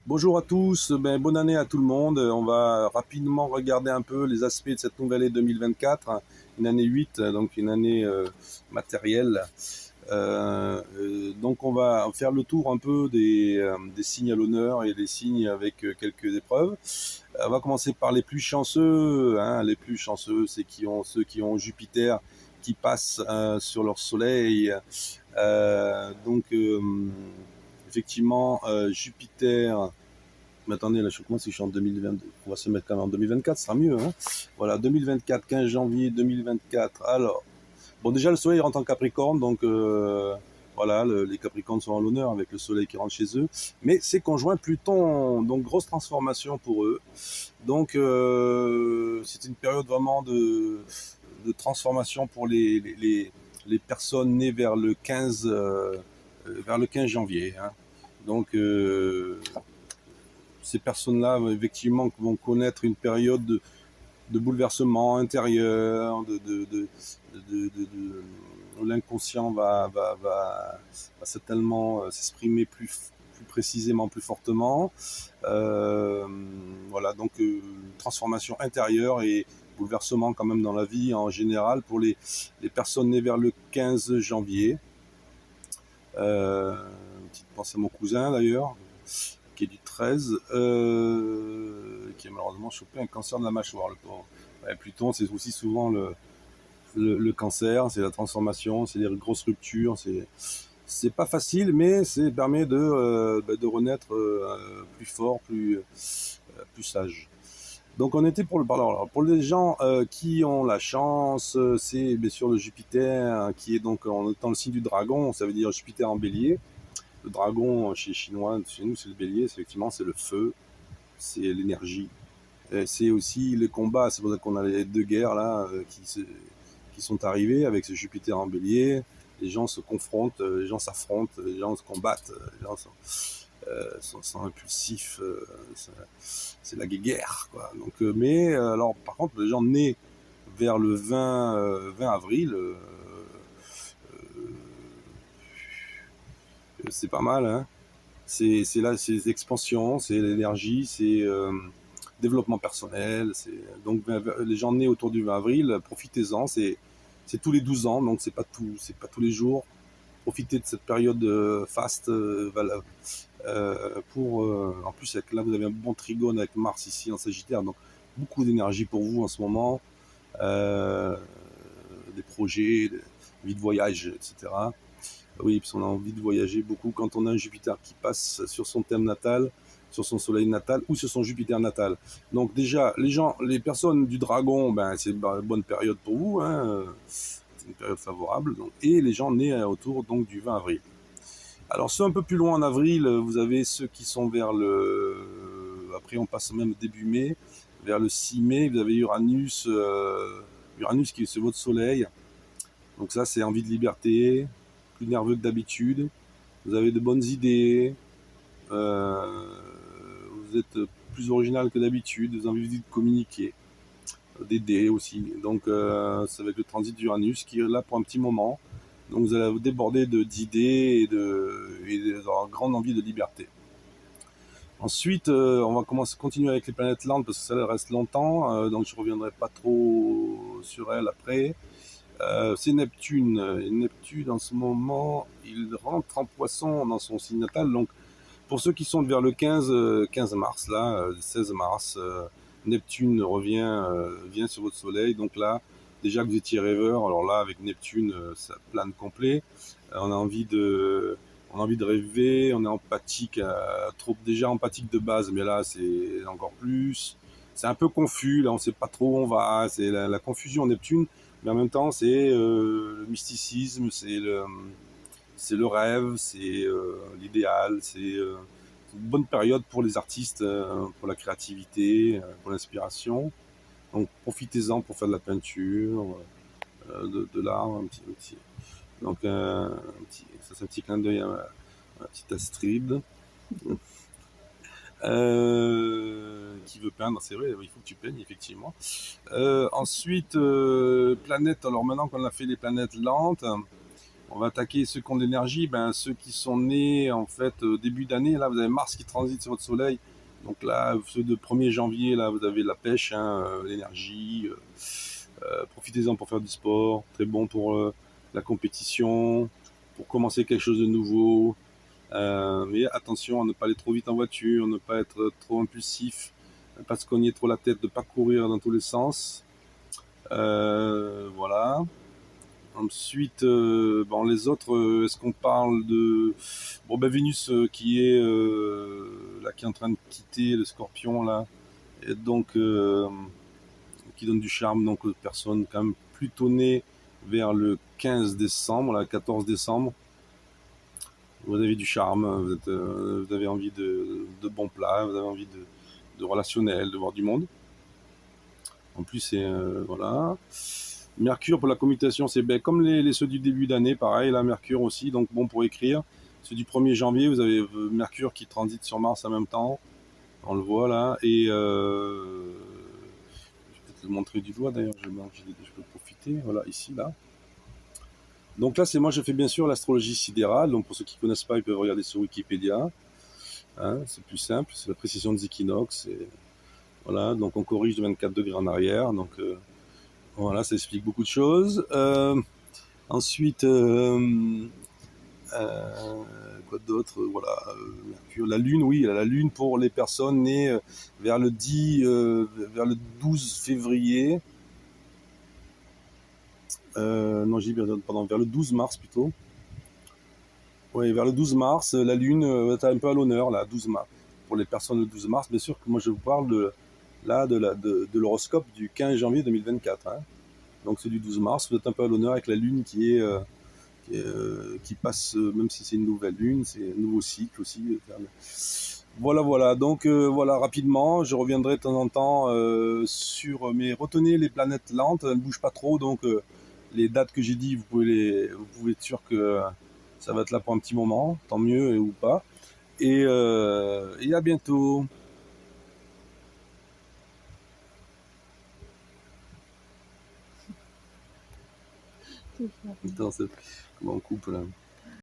Bonjour à tous, bonne année à tout le monde. On va rapidement regarder un peu les aspects de cette nouvelle année 2024, hein, une année 8, donc une année matérielle. Donc on va faire le tour un peu des signes à l'honneur et des signes avec quelques épreuves. On va commencer par les plus chanceux, hein. Les plus chanceux, c'est ceux qui ont Jupiter qui passe sur leur soleil. Effectivement, Jupiter. Mais attendez, là, je commence, si je suis en 2022. On va se mettre quand même en 2024, ce sera mieux. Hein. Voilà, 2024, 15 janvier 2024. Alors, bon, déjà, le soleil rentre en Capricorne, donc voilà, les Capricornes sont à l'honneur avec le soleil qui rentre chez eux. Mais c'est conjoint Pluton, donc grosse transformation pour eux. Donc, c'est une période vraiment de transformation pour les personnes nées vers le 15 janvier. Hein. Donc, ces personnes-là, effectivement, vont connaître une période de bouleversement intérieur, où l'inconscient va certainement s'exprimer plus précisément, plus fortement. Voilà, donc transformation intérieure et bouleversement quand même dans la vie en général pour les personnes nées vers le 15 janvier. Une petite pensée à mon cousin d'ailleurs, qui est du 13, qui a malheureusement chopé un cancer de la mâchoire, le pauvre. Ouais, Pluton, c'est aussi souvent le cancer, c'est la transformation, c'est les grosses ruptures, c'est pas facile, mais ça permet de renaître plus fort, plus sage. Donc on était pour les gens qui ont la chance, c'est bien sûr le Jupiter qui est donc dans le signe du dragon, ça veut dire Jupiter en bélier. Le dragon chez les Chinois, chez nous c'est le bélier, effectivement c'est le feu, c'est l'énergie. C'est aussi les combats, c'est pour ça qu'on a les deux guerres là qui sont arrivées avec ce Jupiter en bélier. Les gens se confrontent, les gens s'affrontent, les gens se combattent, les gens sont impulsifs, c'est la guerre. Quoi. Donc, alors par contre, les gens nés vers le 20 avril, c'est pas mal. Hein. C'est là, c'est l'expansion, c'est l'énergie, c'est développement personnel. Donc les gens nés autour du 20 avril, profitez-en. C'est tous les 12 ans, donc c'est pas tous les jours. Profitez de cette période faste en plus là vous avez un bon trigone avec Mars ici en Sagittaire, donc beaucoup d'énergie pour vous en ce moment, euh, des projets, des vie de voyage, etc. Oui, parce qu'on a envie de voyager beaucoup quand on a un Jupiter qui passe sur son thème natal, sur son soleil natal ou sur son Jupiter natal. Donc déjà, les personnes du dragon, c'est une bonne période pour vous, hein, c'est une période favorable. Donc, et les gens nés autour donc du 20 avril. Alors ceux un peu plus loin en avril, vous avez ceux qui sont vers après on passe même début mai, vers le 6 mai, vous avez Uranus qui est sur votre soleil. Donc ça c'est envie de liberté, plus nerveux que d'habitude. Vous avez de bonnes idées, vous êtes plus original que d'habitude, vous avez envie de communiquer, d'aider aussi. Donc c'est avec le transit d'Uranus qui est là pour un petit moment. Donc vous allez vous déborder d'idées et d'avoir grande envie de liberté. Ensuite, on va continuer avec les planètes lentes parce que ça reste longtemps, donc je ne reviendrai pas trop sur elles après. C'est Neptune. Et Neptune, en ce moment, il rentre en poisson dans son signe natal. Donc, pour ceux qui sont vers le 15 mars, là, 16 mars, Neptune vient sur votre soleil. Donc là, déjà que vous étiez rêveur, alors là, avec Neptune, ça plane complet. On a envie de rêver, on est empathique, déjà empathique de base, mais là, c'est encore plus. C'est un peu confus, là, on ne sait pas trop où on va. C'est la confusion Neptune, mais en même temps, c'est le mysticisme, c'est le rêve, c'est l'idéal, c'est une bonne période pour les artistes, pour la créativité, pour l'inspiration. Donc profitez-en pour faire de la peinture, de l'art, un petit. Donc ça c'est un petit clin d'œil à petit Astrid. Qui veut peindre, c'est vrai, il faut que tu peignes, effectivement. Ensuite, planète, alors maintenant qu'on a fait les planètes lentes, On va attaquer ceux qui ont de l'énergie, ben, ceux qui sont nés en fait début d'année. Là, vous avez Mars qui transite sur votre Soleil. Donc là, ceux de 1er janvier, là, vous avez la pêche, hein, l'énergie. Profitez-en pour faire du sport. Très bon pour la compétition, pour commencer quelque chose de nouveau. Mais attention à ne pas aller trop vite en voiture, ne pas être trop impulsif, ne pas se cogner trop la tête, ne pas courir dans tous les sens. Voilà. Ensuite, bon, les autres, est-ce qu'on parle de bon, ben, Vénus qui est là, qui est en train de quitter le Scorpion là, et donc qui donne du charme donc aux personnes quand même plutôt nées vers le 15 décembre, là, 14 décembre. Vous avez du charme, vous avez envie de bons plats, vous avez envie de relationnel, de voir du monde. En plus, c'est voilà. Mercure pour la commutation, c'est ben, comme ceux du début d'année, pareil, là, Mercure aussi, donc bon pour écrire. Ceux du 1er janvier, vous avez Mercure qui transite sur Mars en même temps, on le voit là, et je vais peut-être le montrer du doigt d'ailleurs, je peux profiter, voilà, ici, là. Donc là, c'est moi, je fais bien sûr l'astrologie sidérale, donc pour ceux qui ne connaissent pas, ils peuvent regarder sur Wikipédia, hein, c'est plus simple, c'est la précision des équinoxes, et voilà, donc on corrige de 24 degrés en arrière, donc voilà, ça explique beaucoup de choses. Ensuite, quoi d'autre? Voilà, Mercure, la Lune, oui, la Lune pour les personnes nées vers le 12 février. Non, j'ai dit, pardon, vers le 12 mars plutôt. Oui, vers le 12 mars, la Lune est un peu à l'honneur, là, 12 mars. Pour les personnes le 12 mars, bien sûr que moi je vous parle de l'horoscope du 15 janvier 2024. Hein. Donc c'est du 12 mars, vous êtes un peu à l'honneur avec la Lune qui passe, même si c'est une nouvelle lune, c'est un nouveau cycle aussi. Voilà, voilà. Donc voilà, rapidement, je reviendrai de temps en temps sur. Mais retenez les planètes lentes, elles ne bougent pas trop, donc les dates que j'ai dit, vous pouvez être sûr que ça va être là pour un petit moment, tant mieux ou pas. Et à bientôt. Attends, comment on coupe là?